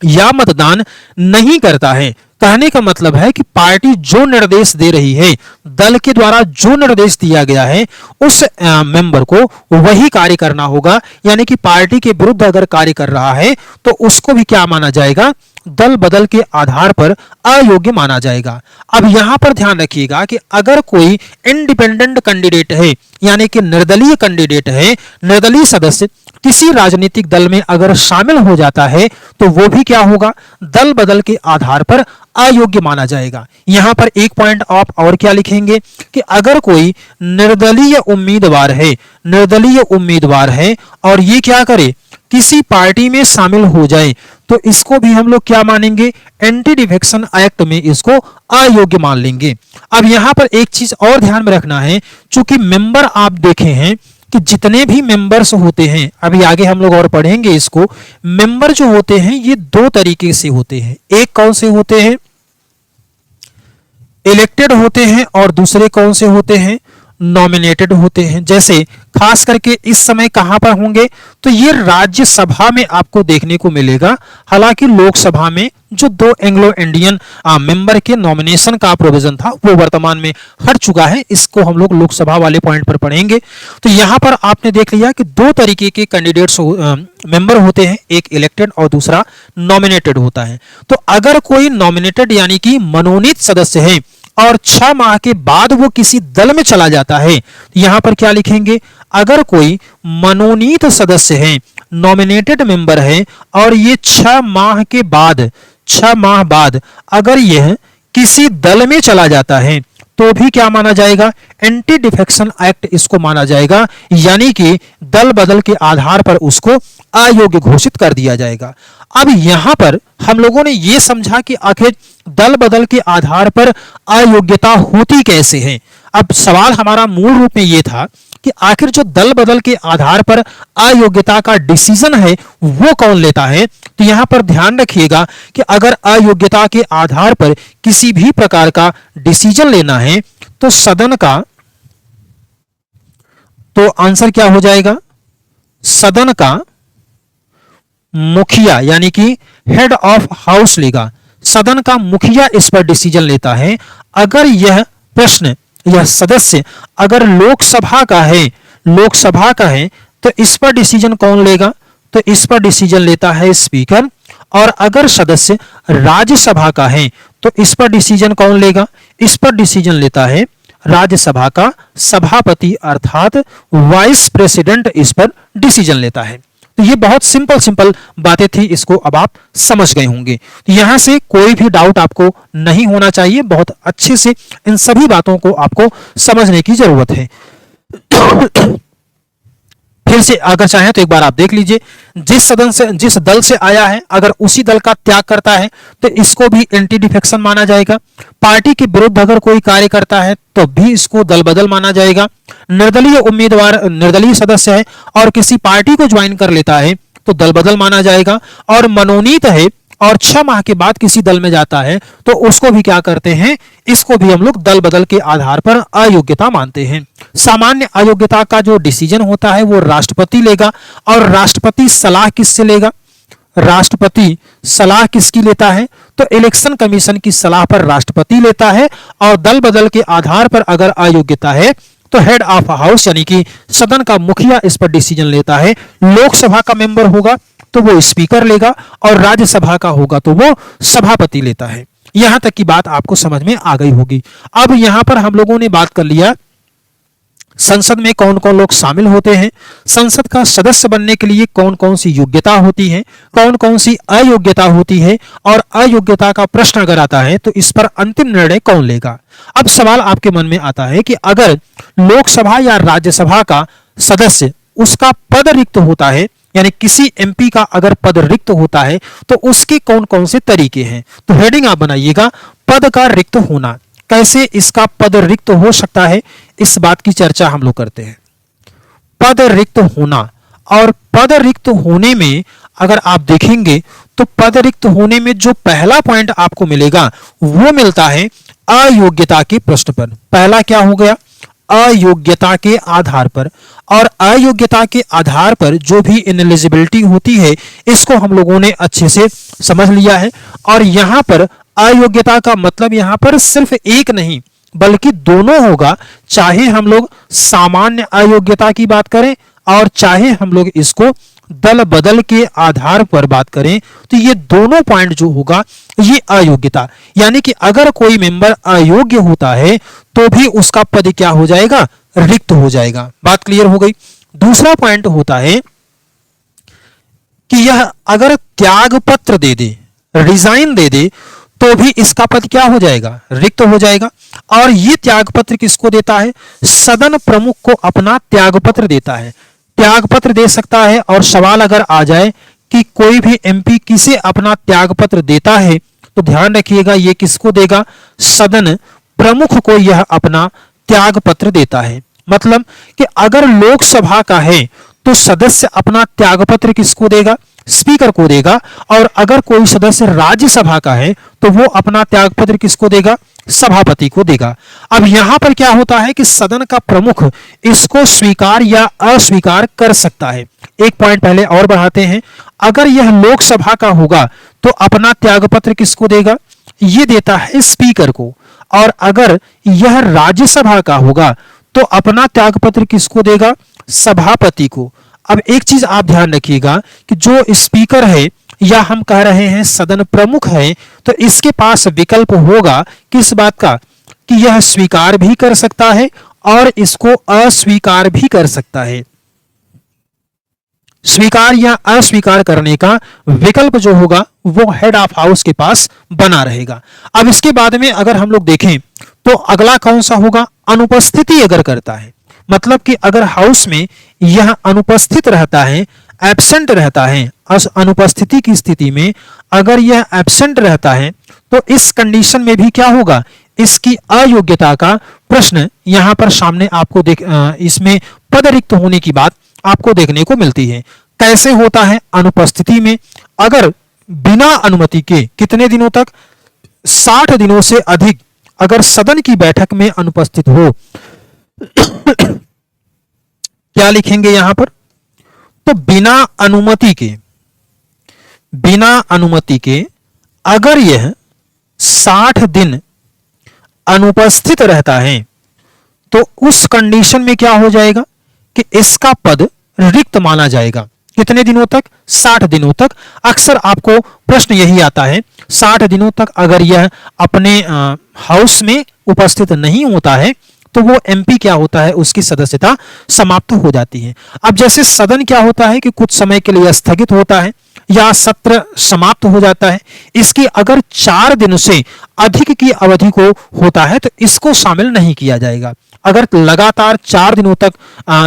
Speaker 1: या मतदान नहीं करता है, कहने का मतलब है कि पार्टी जो निर्देश दे रही है, दल के द्वारा जो निर्देश दिया गया है उस मेंबर को वही कार्य करना होगा। यानी कि पार्टी के विरुद्ध अगर कार्य कर रहा है तो उसको भी क्या माना जाएगा? दल बदल के आधार पर अयोग्य माना जाएगा। अब यहां पर ध्यान रखिएगा कि अगर कोई इंडिपेंडेंट कैंडिडेट है यानी कि निर्दलीय कैंडिडेट है, निर्दलीय सदस्य किसी राजनीतिक दल में अगर शामिल हो जाता है तो वो भी क्या होगा? दल बदल के आधार पर अयोग्य माना जाएगा। यहां पर एक पॉइंट आप और क्या लिखेंगे कि अगर कोई निर्दलीय उम्मीदवार है और ये क्या करे? किसी पार्टी में शामिल हो जाए तो इसको भी हम लोग क्या मानेंगे? एंटी डिफेक्शन एक्ट में इसको अयोग्य मान लेंगे। अब यहां पर एक चीज और ध्यान में रखना है, चूंकि मेंबर आप देखे हैं कि जितने भी मेंबर्स होते हैं, अभी आगे हम लोग और पढ़ेंगे इसको, मेंबर जो होते हैं ये दो तरीके से होते हैं। एक कौन से होते हैं? इलेक्टेड होते हैं और दूसरे कौन से होते हैं? नॉमिनेटेड होते हैं। जैसे खास करके इस समय कहां पर होंगे? तो ये राज्यसभा में आपको देखने को मिलेगा। हालांकि लोकसभा में जो दो एंग्लो इंडियन मेंबर के नॉमिनेशन का प्रोविजन था वो वर्तमान में हट चुका है, इसको हम लोग लोकसभा वाले पॉइंट पर पढ़ेंगे। तो यहां पर आपने देख लिया कि दो तरीके के कैंडिडेट्स मेंबर होते हैं, एक इलेक्टेड और दूसरा नॉमिनेटेड होता है। तो अगर कोई नॉमिनेटेड यानी कि मनोनीत सदस्य है और 6 माह के बाद वो किसी दल में चला जाता है, यहां पर क्या लिखेंगे? अगर कोई मनोनीत सदस्य है, नॉमिनेटेड मेंबर है और ये 6 माह बाद अगर यह किसी दल में चला जाता है तो भी क्या माना जाएगा? एंटी डिफेक्शन एक्ट इसको माना जाएगा, यानी कि दल बदल के आधार पर उसको अयोग्य घोषित कर दिया जाएगा। अब यहां पर हम लोगों ने यह समझा कि आखिर दल बदल के आधार पर अयोग्यता होती कैसे है। अब सवाल हमारा मूल रूप में यह था कि आखिर जो दल बदल के आधार पर अयोग्यता का डिसीजन है वो कौन लेता है। तो यहां पर ध्यान रखिएगा कि अगर अयोग्यता के आधार पर किसी भी प्रकार का डिसीजन लेना है तो सदन का तो आंसर क्या हो जाएगा, सदन का मुखिया यानी कि हेड ऑफ हाउस लेगा, सदन का मुखिया इस पर डिसीजन लेता है। अगर यह प्रश्न, यह सदस्य अगर लोकसभा का है तो इस पर डिसीजन कौन लेगा, तो इस पर डिसीजन लेता है स्पीकर। और अगर सदस्य राज्यसभा का है तो इस पर डिसीजन कौन लेगा, इस पर डिसीजन लेता है राज्यसभा का सभापति अर्थात वाइस प्रेसिडेंट इस पर डिसीजन लेता है। तो ये बहुत सिंपल बातें थी, इसको अब आप समझ गए होंगे। तो यहां से कोई भी डाउट आपको नहीं होना चाहिए, बहुत अच्छे से इन सभी बातों को आपको समझने की जरूरत है। फिर से अगर चाहें तो एक बार आप देख लीजिए, जिस दल से आया है अगर उसी दल का त्याग करता है तो इसको भी एंटी डिफेक्शन माना जाएगा। पार्टी के विरुद्ध अगर कोई कार्य करता है तो भी इसको दल बदल माना जाएगा। निर्दलीय उम्मीदवार निर्दलीय सदस्य है और किसी पार्टी को ज्वाइन कर लेता है तो दल बदल माना जाएगा। और मनोनीत है और 6 माह के बाद किसी दल में जाता है तो उसको भी क्या करते हैं, इसको भी हम लोग दल बदल के आधार पर अयोग्यता मानते हैं। सामान्य अयोग्यता का जो डिसीजन होता है वो राष्ट्रपति लेगा। और राष्ट्रपति सलाह किससे लेगा, राष्ट्रपति सलाह किसकी लेता है, तो इलेक्शन कमीशन की सलाह पर राष्ट्रपति लेता है। और दल बदल के आधार पर अगर अयोग्यता है तो हेड ऑफ हाउस यानी कि सदन का मुखिया इस पर डिसीजन लेता है। लोकसभा का मेंबर होगा तो वो स्पीकर लेगा और राज्यसभा का होगा तो वो सभापति लेता है। यहां तक की बात आपको समझ में आ गई होगी। अब यहां पर हम लोगों ने बात कर लिया संसद में कौन कौन लोग शामिल होते हैं, संसद का सदस्य बनने के लिए कौन कौन सी योग्यता होती है, कौन कौन सी अयोग्यता होती है, और अयोग्यता का प्रश्न अगर आता है तो इस पर अंतिम निर्णय कौन लेगा। अब सवाल आपके मन में आता है कि अगर लोकसभा या राज्यसभा का सदस्य उसका पद रिक्त होता है, यानी किसी एमपी का अगर पद रिक्त होता है तो उसके कौन कौन से तरीके हैं, तो हेडिंग आप बनाइएगा पद का रिक्त होना। कैसे इसका पद रिक्त हो सकता है, इस बात की चर्चा हम लोग करते हैं। पद रिक्त होना, और पद रिक्त होने में अगर आप देखेंगे तो पद रिक्त होने में जो पहला पॉइंट आपको मिलेगा वो मिलता है अयोग्यता के प्रश्न पर। पहला क्या हो गया, अयोग्यता के आधार पर। और अयोग्यता के आधार पर जो भी इनएलिजिबिलिटी होती है इसको हम लोगों ने अच्छे से समझ लिया है। और यहां पर अयोग्यता का मतलब यहां पर सिर्फ एक नहीं बल्कि दोनों होगा, चाहे हम लोग सामान्य अयोग्यता की बात करें और चाहे हम लोग इसको दल बदल के आधार पर बात करें, तो ये दोनों पॉइंट जो होगा ये अयोग्यता, यानी कि अगर कोई मेंबर अयोग्य होता है तो भी उसका पद क्या हो जाएगा, रिक्त हो जाएगा। बात क्लियर हो गई। दूसरा पॉइंट होता है कि यह अगर त्याग पत्र दे दे, रिजाइन दे दे, तो भी इसका पद क्या हो जाएगा, रिक्त हो जाएगा। और ये त्याग पत्र किसको देता है, सदन प्रमुख को अपना त्याग पत्र देता है। त्याग पत्र दे सकता है, और सवाल अगर आ जाए कि कोई भी एमपी किसे अपना त्याग पत्र देता है तो ध्यान रखिएगा ये किसको देगा, सदन प्रमुख को यह अपना त्याग पत्र देता है। मतलब कि अगर लोकसभा का है तो सदस्य अपना त्याग पत्र किसको देगा, स्पीकर को देगा। और अगर कोई सदस्य राज्यसभा का है तो वो अपना त्यागपत्र किसको देगा, सभापति को देगा। अब यहां पर क्या होता है कि सदन का प्रमुख इसको स्वीकार या अस्वीकार कर सकता है। एक पॉइंट पहले और बढ़ाते हैं, अगर यह लोकसभा का होगा तो अपना त्यागपत्र किसको देगा, ये देता है स्पीकर को। और अगर यह राज्यसभा का होगा तो अपना त्यागपत्र किसको देगा, सभापति को। अब एक चीज आप ध्यान रखिएगा कि जो स्पीकर है या हम कह रहे हैं सदन प्रमुख है, तो इसके पास विकल्प होगा किस बात का, कि यह स्वीकार भी कर सकता है और इसको अस्वीकार भी कर सकता है। स्वीकार या अस्वीकार करने का विकल्प जो होगा वो हेड ऑफ हाउस के पास बना रहेगा। अब इसके बाद में अगर हम लोग देखें तो अगला कौन सा होगा, अनुपस्थिति अगर करता है, मतलब कि अगर हाउस में यह अनुपस्थित रहता है, एब्सेंट रहता है, अनुपस्थिति की स्थिति में अगर यह एब्सेंट रहता है तो इस कंडीशन में भी क्या होगा, इसकी अयोग्यता का प्रश्न यहां पर सामने आपको इसमें पद रिक्त होने की बात आपको देखने को मिलती है। कैसे होता है, अनुपस्थिति में अगर बिना अनुमति के कितने दिनों तक, 60 दिनों से अधिक अगर सदन की बैठक में अनुपस्थित हो क्या लिखेंगे यहां पर? तो बिना अनुमति के अगर यह 60 दिन अनुपस्थित रहता है तो उस कंडीशन में क्या हो जाएगा कि इसका पद रिक्त माना जाएगा। कितने दिनों तक? 60 दिनों तक। अक्सर आपको प्रश्न यही आता है, 60 दिनों तक अगर यह अपने हाउस में उपस्थित नहीं होता है तो वो एमपी क्या होता है, उसकी सदस्यता समाप्त हो जाती है। अब जैसे सदन क्या होता है कि कुछ समय के लिए स्थगित होता है या सत्र समाप्त हो जाता है, इसकी अगर 4 दिन से अधिक की अवधि को होता है तो इसको शामिल नहीं किया जाएगा। अगर लगातार 4 दिनों तक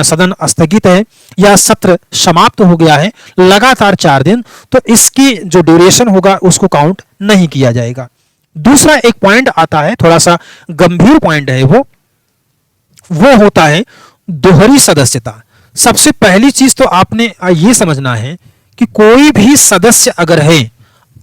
Speaker 1: सदन स्थगित है या सत्र समाप्त हो गया है लगातार 4 दिन, तो इसकी जो ड्यूरेशन होगा उसको काउंट नहीं किया जाएगा। दूसरा एक पॉइंट आता है, थोड़ा सा गंभीर पॉइंट है, वो होता है दोहरी सदस्यता। सबसे पहली चीज तो आपने ये समझना है कि कोई भी सदस्य अगर है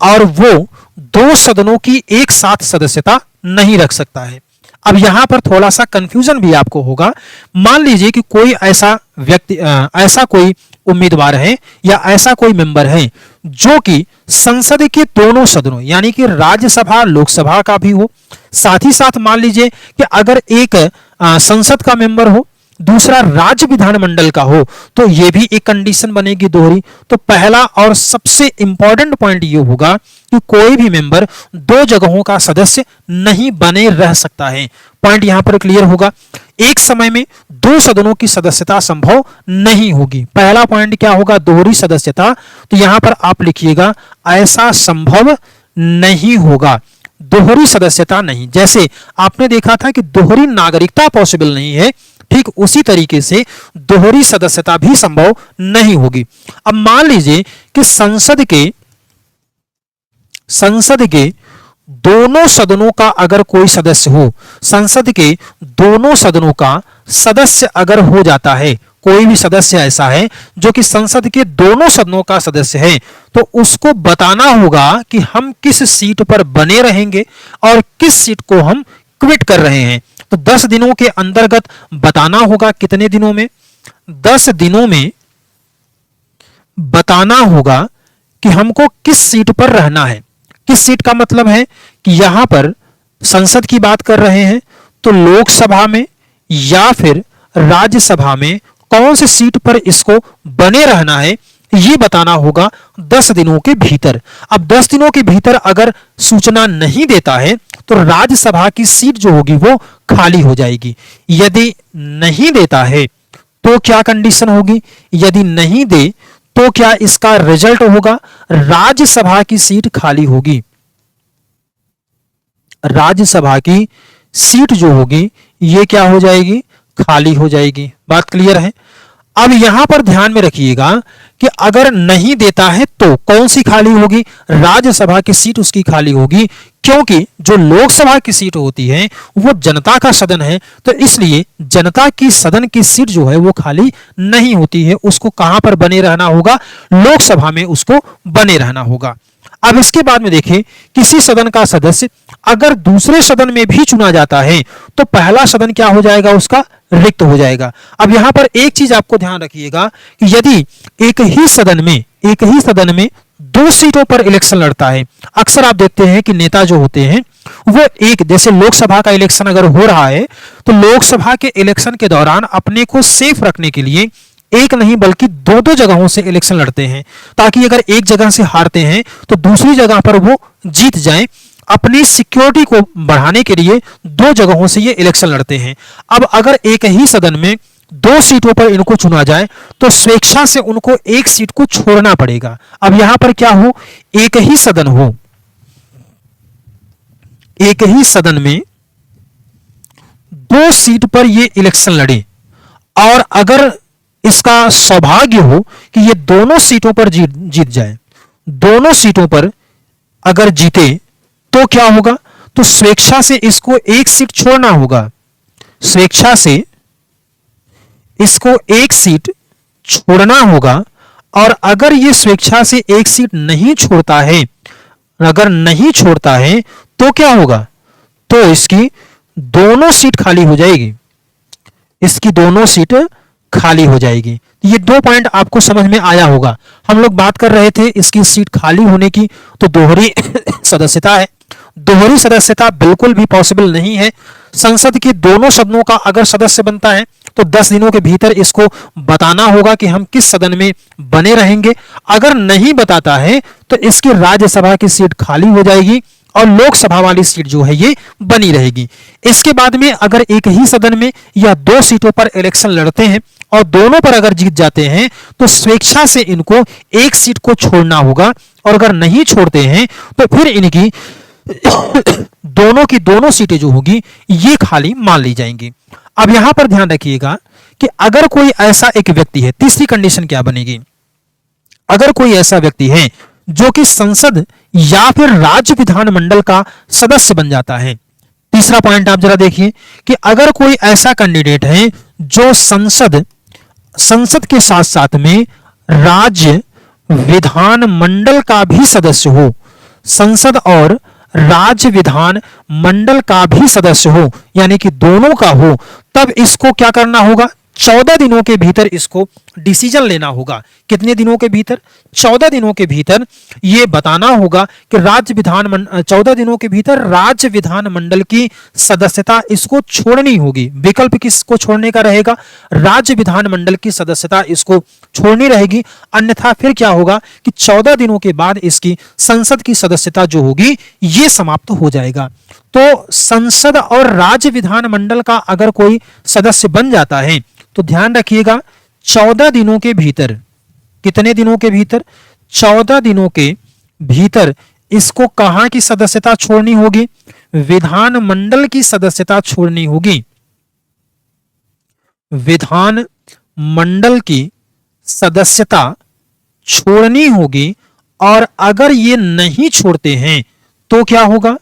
Speaker 1: और वो 2 सदनों की एक साथ सदस्यता नहीं रख सकता है। अब यहां पर थोड़ा सा कंफ्यूजन भी आपको होगा। मान लीजिए कि कोई ऐसा व्यक्ति, ऐसा कोई उम्मीदवार है या ऐसा कोई मेंबर है जो कि संसद के दोनों सदनों यानी कि राज्यसभा लोकसभा का भी हो, साथ ही साथ मान लीजिए कि अगर एक संसद का मेंबर हो, दूसरा राज्य विधानमंडल का हो, तो यह भी एक कंडीशन बनेगी दोहरी। तो पहला और सबसे इंपॉर्टेंट पॉइंट यह होगा कि कोई भी मेंबर 2 जगहों का सदस्य नहीं बने रह सकता है। पॉइंट यहां पर क्लियर होगा। एक समय में 2 सदनों की सदस्यता संभव नहीं होगी। पहला पॉइंट क्या होगा? दोहरी सदस्यता। तो यहां पर आप लिखिएगा ऐसा संभव नहीं होगा, दोहरी सदस्यता नहीं। जैसे आपने देखा था कि दोहरी नागरिकता पॉसिबल नहीं है, ठीक उसी तरीके से दोहरी सदस्यता भी संभव नहीं होगी। अब मान लीजिए कि संसद के दोनों सदनों का अगर कोई सदस्य हो, संसद के दोनों सदनों का सदस्य अगर हो जाता है, कोई भी सदस्य ऐसा है जो कि संसद के दोनों सदनों का सदस्य है, तो उसको बताना होगा कि हम किस सीट पर बने रहेंगे और किस सीट को हम क्विट कर रहे हैं। तो 10 दिनों के अंतर्गत बताना होगा। कितने दिनों में? 10 दिनों में बताना होगा कि हमको किस सीट पर रहना है। किस सीट का मतलब है कि यहां पर संसद की बात कर रहे हैं तो लोकसभा में या फिर राज्यसभा में कौन सी सीट पर इसको बने रहना है, ये बताना होगा 10 दिनों के भीतर। अब 10 दिनों के भीतर अगर सूचना नहीं देता है तो राज्यसभा की सीट जो होगी वो खाली हो जाएगी। यदि नहीं देता है तो क्या कंडीशन होगी? यदि नहीं दे तो क्या इसका रिजल्ट होगा? राज्यसभा की सीट खाली होगी। राज्यसभा की सीट जो होगी ये क्या हो जाएगी? खाली हो जाएगी। बात क्लियर है? अब यहां पर ध्यान में रखिएगा कि अगर नहीं देता है तो कौन सी खाली होगी? राज्यसभा की सीट उसकी खाली होगी, क्योंकि जो लोकसभा की सीट होती है वो जनता का सदन है, तो इसलिए जनता की सदन की सीट जो है वो खाली नहीं होती है। उसको कहां पर बने रहना होगा? लोकसभा में उसको बने रहना होगा। अब इसके बाद में देखिए, किसी सदन का सदस्य अगर दूसरे सदन में भी चुना जाता है तो पहला सदन क्या हो जाएगा? उसका रिक्त हो जाएगा। अब यहां पर एक चीज आपको ध्यान रखिएगा कि यदि एक ही सदन में 2 सीटों पर इलेक्शन लड़ता है, अक्सर आप देखते हैं कि नेता जो होते हैं वो जैसे लोकसभा का इलेक्शन अगर हो रहा है तो लोकसभा के इलेक्शन के दौरान अपने को सेफ रखने के लिए एक नहीं बल्कि 2-2 जगहों से इलेक्शन लड़ते हैं, ताकि अगर एक जगह से हारते हैं तो दूसरी जगह पर वो जीत जाएं। अपनी सिक्योरिटी को बढ़ाने के लिए 2 जगहों से ये इलेक्शन लड़ते हैं। अब अगर एक ही सदन में 2 सीटों पर इनको चुना जाए तो स्वेच्छा से उनको एक सीट को छोड़ना पड़ेगा। अब यहां पर क्या हो? एक ही सदन में 2 सीट पर ये इलेक्शन लड़े और अगर इसका सौभाग्य हो कि ये दोनों सीटों पर जीत जाए, दोनों सीटों पर अगर जीते तो क्या होगा? तो स्वेच्छा से इसको एक सीट छोड़ना होगा। स्वेच्छा से इसको एक सीट छोड़ना होगा, और अगर ये स्वेच्छा से एक सीट नहीं छोड़ता है, अगर नहीं छोड़ता है तो क्या होगा? तो इसकी दोनों सीट खाली हो जाएगी। इसकी दोनों सीट खाली हो जाएगी। ये 2 पॉइंट आपको समझ में आया होगा। हम लोग बात कर रहे थे इसकी सीट खाली होने की, तो दोहरी सदस्यता है। दोहरी सदस्यता बिल्कुल भी पॉसिबल नहीं है। संसद के दोनों सदनों का अगर सदस्य बनता है तो 10 दिनों के भीतर इसको बताना होगा कि हम किस सदन में बने रहेंगे। अगर नहीं बताता है तो इसकी राज्यसभा की सीट खाली हो जाएगी और लोकसभा वाली सीट जो है ये बनी रहेगी। इसके बाद में अगर एक ही सदन में या 2 सीटों पर इलेक्शन लड़ते हैं और दोनों पर अगर जीत जाते हैं तो स्वेच्छा से इनको एक सीट को छोड़ना होगा, और अगर नहीं छोड़ते हैं तो फिर इनकी दोनों की दोनों सीटें जो होगी ये खाली मान ली जाएंगी। अब यहां पर ध्यान रखिएगा कि अगर कोई ऐसा एक व्यक्ति है, तीसरी कंडीशन क्या बनेगी, अगर कोई ऐसा व्यक्ति है जो कि संसद या फिर राज्य विधानमंडल का सदस्य बन जाता है। तीसरा पॉइंट आप जरा देखिए कि अगर कोई ऐसा कैंडिडेट है जो संसद के साथ साथ में राज्य विधानमंडल का भी सदस्य हो, संसद और राज्य विधान मंडल का भी सदस्य हो, यानी कि दोनों का हो, तब इसको क्या करना होगा, 14 दिनों के भीतर इसको डिसीजन लेना होगा। कितने दिनों के भीतर? 14 दिनों के भीतर यह बताना होगा कि 14 दिनों के भीतर राज्य विधान मंडल की सदस्यता इसको छोड़नी होगी। विकल्प किसको छोड़ने का रहेगा? राज्य विधान मंडल की सदस्यता इसको छोड़नी रहेगी। अन्यथा फिर क्या होगा कि 14 दिनों के बाद इसकी संसद की सदस्यता जो होगी ये समाप्त हो जाएगा। तो संसद और राज्य विधान मंडल का अगर कोई सदस्य बन जाता है तो ध्यान रखिएगा 14 दिनों के भीतर, कितने दिनों के भीतर? 14 दिनों के भीतर इसको कहां की सदस्यता छोड़नी होगी? विधान मंडल की सदस्यता छोड़नी होगी। विधान मंडल की सदस्यता छोड़नी होगी, और अगर ये नहीं छोड़ते हैं तो क्या होगा?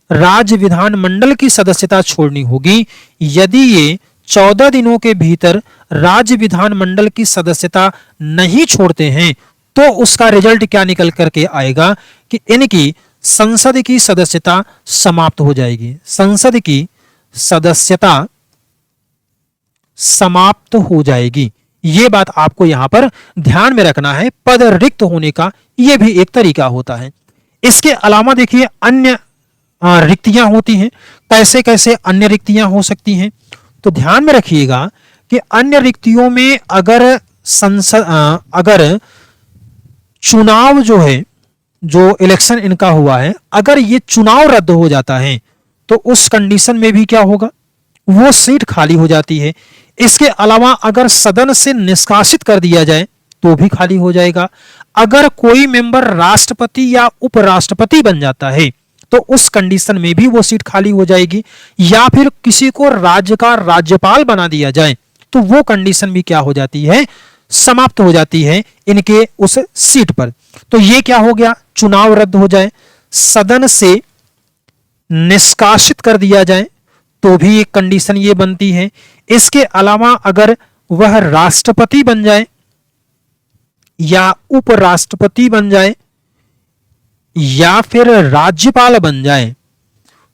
Speaker 1: राज्य विधान मंडल की सदस्यता छोड़नी होगी। यदि ये 14 दिनों के भीतर राज्य विधान मंडल की सदस्यता नहीं छोड़ते हैं तो उसका रिजल्ट क्या निकल करके आएगा कि इनकी संसद की सदस्यता समाप्त हो जाएगी। संसद की सदस्यता समाप्त हो जाएगी। यह बात आपको यहां पर ध्यान में रखना है। पद रिक्त होने का यह भी एक तरीका होता है। इसके अलावा देखिए अन्य रिक्तियां होती हैं। कैसे कैसे अन्य रिक्तियां हो सकती हैं? तो ध्यान में रखिएगा कि अन्य रिक्तियों में अगर चुनाव जो है, जो इलेक्शन इनका हुआ है, अगर ये चुनाव रद्द हो जाता है तो उस कंडीशन में भी क्या होगा? वो सीट खाली हो जाती है। इसके अलावा अगर सदन से निष्कासित कर दिया जाए तो भी खाली हो जाएगा। अगर कोई मेंबर राष्ट्रपति या उपराष्ट्रपति बन जाता है तो उस कंडीशन में भी वो सीट खाली हो जाएगी। या फिर किसी को राज्य का राज्यपाल बना दिया जाए तो वो कंडीशन भी क्या हो जाती है? समाप्त हो जाती है इनके उस सीट पर। तो ये क्या हो गया? चुनाव रद्द हो जाए, सदन से निष्कासित कर दिया जाए तो भी एक कंडीशन ये बनती है। इसके अलावा अगर वह राष्ट्रपति बन जाए या उपराष्ट्रपति बन जाए या फिर राज्यपाल बन जाए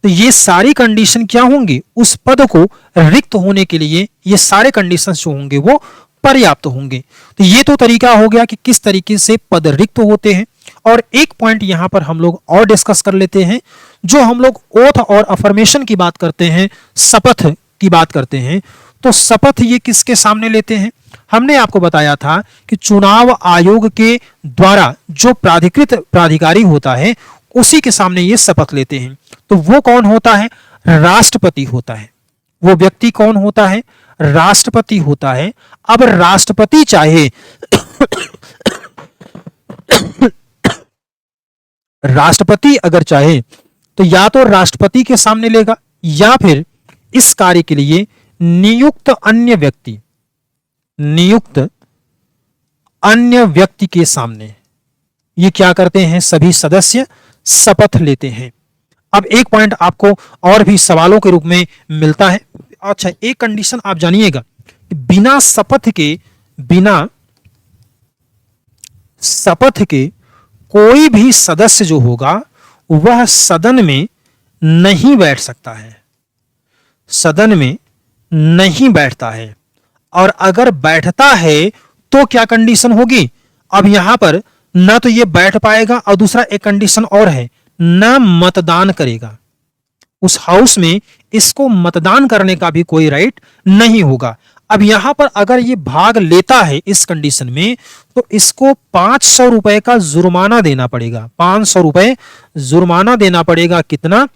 Speaker 1: तो ये सारी कंडीशन क्या होंगी? उस पद को रिक्त होने के लिए ये सारे कंडीशंस जो होंगे वो पर्याप्त होंगे। तो ये तो तरीका हो गया कि किस तरीके से पद रिक्त होते हैं। और एक पॉइंट यहां पर हम लोग और डिस्कस कर लेते हैं। जो हम लोग ओथ और अफर्मेशन की बात करते हैं, शपथ की बात करते हैं, तो शपथ ये किसके सामने लेते हैं? हमने आपको बताया था कि चुनाव आयोग के द्वारा जो प्राधिकृत प्राधिकारी होता है उसी के सामने ये शपथ लेते हैं। तो वो कौन होता है? राष्ट्रपति होता है। वो व्यक्ति कौन होता है? राष्ट्रपति होता है। अब राष्ट्रपति चाहे राष्ट्रपति अगर चाहे तो या तो राष्ट्रपति के सामने लेगा या फिर इस कार्य के लिए नियुक्त अन्य व्यक्ति के सामने ये क्या करते हैं? सभी सदस्य शपथ लेते हैं। अब एक पॉइंट आपको और भी सवालों के रूप में मिलता है। अच्छा, एक कंडीशन आप जानिएगा, बिना शपथ के कोई भी सदस्य जो होगा वह सदन में नहीं बैठ सकता है, सदन में नहीं बैठता है। और अगर बैठता है तो क्या कंडीशन होगी। अब यहां पर ना तो ये बैठ पाएगा और दूसरा एक कंडीशन और है, ना मतदान करेगा। उस हाउस में इसको मतदान करने का भी कोई राइट नहीं होगा। अब यहां पर अगर ये भाग लेता है इस कंडीशन में तो इसको 500 रुपए का जुर्माना देना पड़ेगा। 500 रुपए जुर्माना देना पड़ेगा। कितना?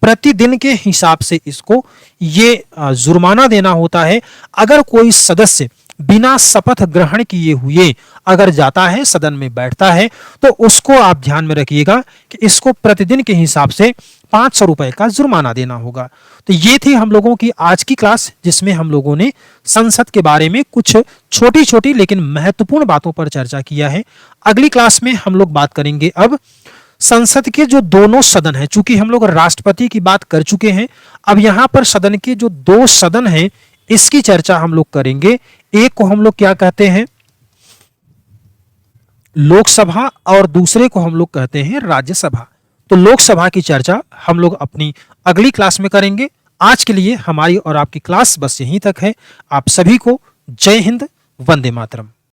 Speaker 1: प्रतिदिन के हिसाब से इसको ये जुर्माना देना होता है। अगर कोई सदस्य बिना शपथ ग्रहण किए हुए अगर जाता है, सदन में बैठता है, तो उसको आप ध्यान में रखिएगा कि इसको प्रतिदिन के हिसाब से 500 रुपए का जुर्माना देना होगा। तो ये थी हम लोगों की आज की क्लास, जिसमें हम लोगों ने संसद के बारे में कुछ छोटी छोटी लेकिन महत्वपूर्ण बातों पर चर्चा किया है। अगली क्लास में हम लोग बात करेंगे अब संसद के जो दोनों सदन हैं। चूंकि हम लोग राष्ट्रपति की बात कर चुके हैं, अब यहां पर सदन के जो दो सदन हैं इसकी चर्चा हम लोग करेंगे। एक को हम लोग क्या कहते हैं, लोकसभा, और दूसरे को हम लोग कहते हैं राज्यसभा। तो लोकसभा की चर्चा हम लोग अपनी अगली क्लास में करेंगे। आज के लिए हमारी और आपकी क्लास बस यहीं तक है। आप सभी को जय हिंद, वंदे मातरम।